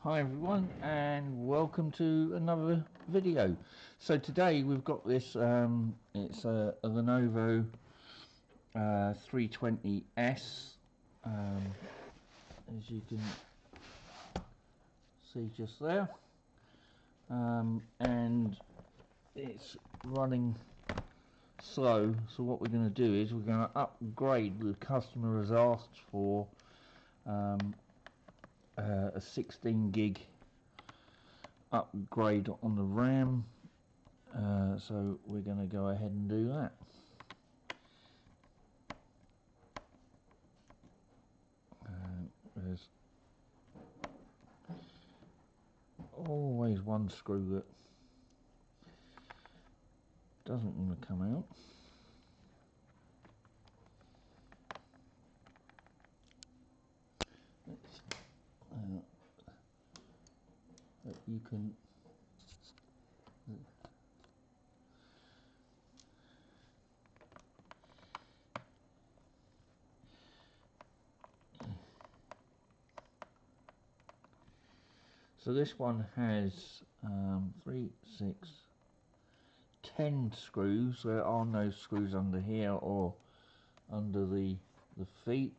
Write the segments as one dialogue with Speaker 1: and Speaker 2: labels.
Speaker 1: Hi everyone, and welcome to another video. So today we've got this, it's a Lenovo 320S, as you can see just there, and it's running slow. So what we're going to do is we're going to upgrade. The customer has asked for a 16 gig upgrade on the RAM, so we're going to go ahead and do that. There's always one screw that doesn't want to come out. That you can so this one has 3, 6, 10 screws. There are no screws under here or under the feet.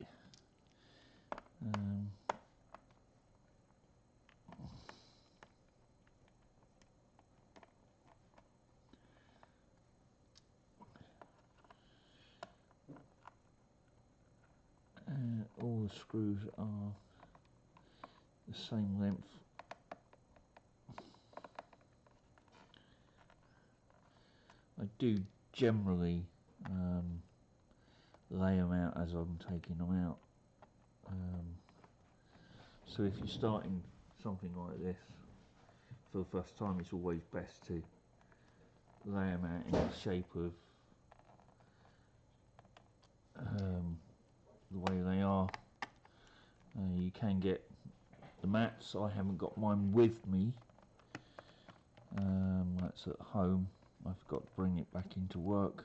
Speaker 1: All the screws are the same length. I do generally lay them out as I'm taking them out. So if you're starting something like this for the first time, it's always best to lay them out in the shape of the way they are. You can get the mats. I haven't got mine with me. That's at home. I've got to bring it back into work.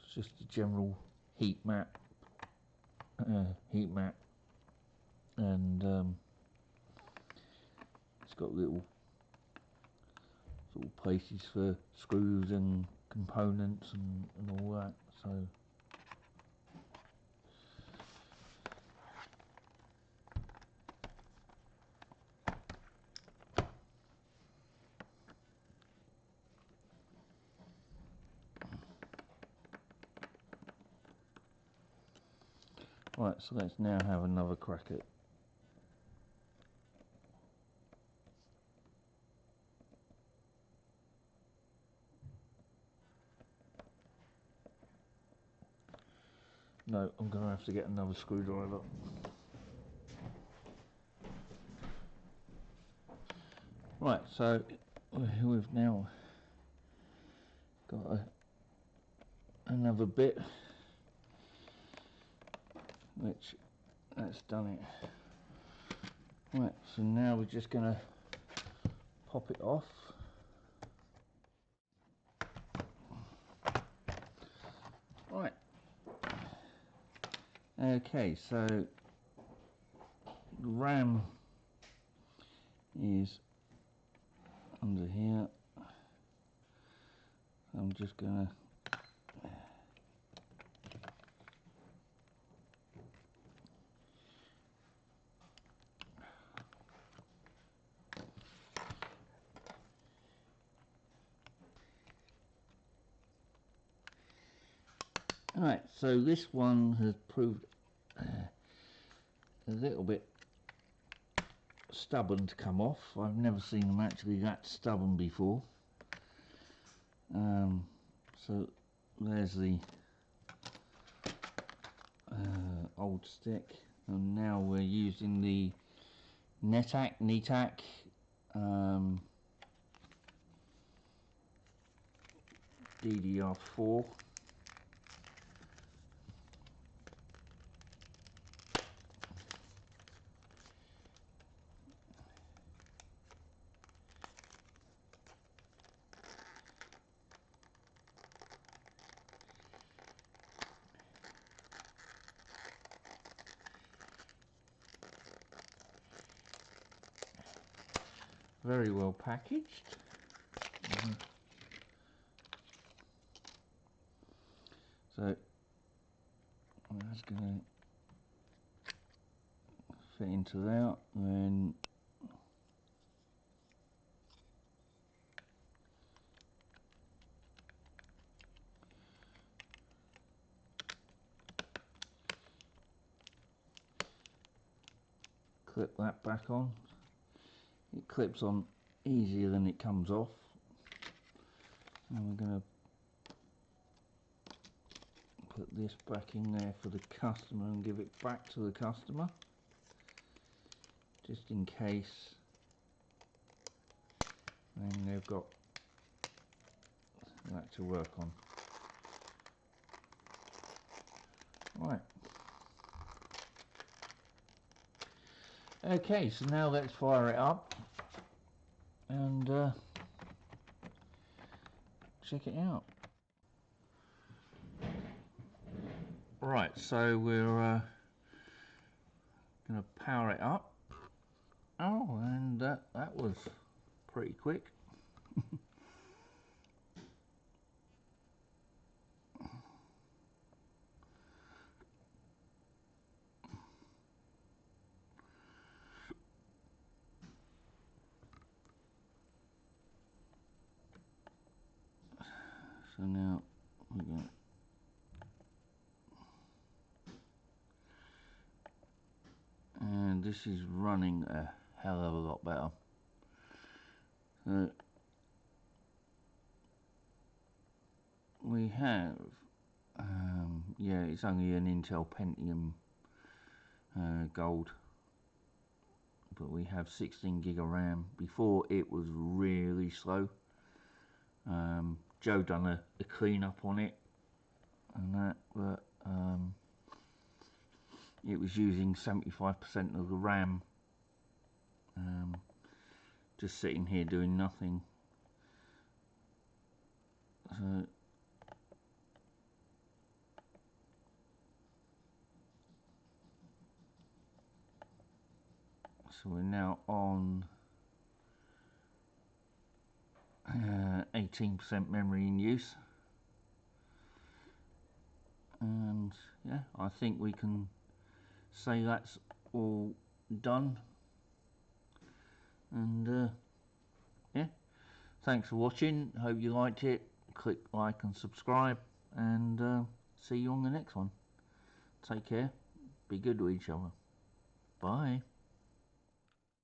Speaker 1: It's just a general heat mat, and it's got little sort of places for screws and components and all that. So right, so let's now have another crack at no, I'm going to have to get another screwdriver. Right, so we've now got another bit, which that's done it. Right, so now we're just going to pop it off. Right. Okay, so the RAM is under here. I'm just going to Alright, so this one has proved a little bit stubborn to come off. I've never seen them actually that stubborn before. So there's the old stick, and now we're using the NETAC DDR4. very well packaged. So that's going to fit into there, then clip that back on. It clips on easier than it comes off. And we're going to put this back in there for the customer and give it back to the customer, just in case. And they've got that to work on. Right. Okay, so now let's fire it up and check it out. Right, so we're going to power it up. Oh, and that was pretty quick. So now we go. And this is running a hell of a lot better. So we have, yeah, it's only an Intel Pentium Gold, but we have 16 gig of RAM. Before it was really slow. Joe done a clean up on it and that, but it was using 75% of the RAM, just sitting here doing nothing. So we're now on 18% memory in use, and yeah, I think we can say that's all done. And yeah, thanks for watching. Hope you liked it. Click like and subscribe, and see you on the next one. Take care. Be good to each other. Bye.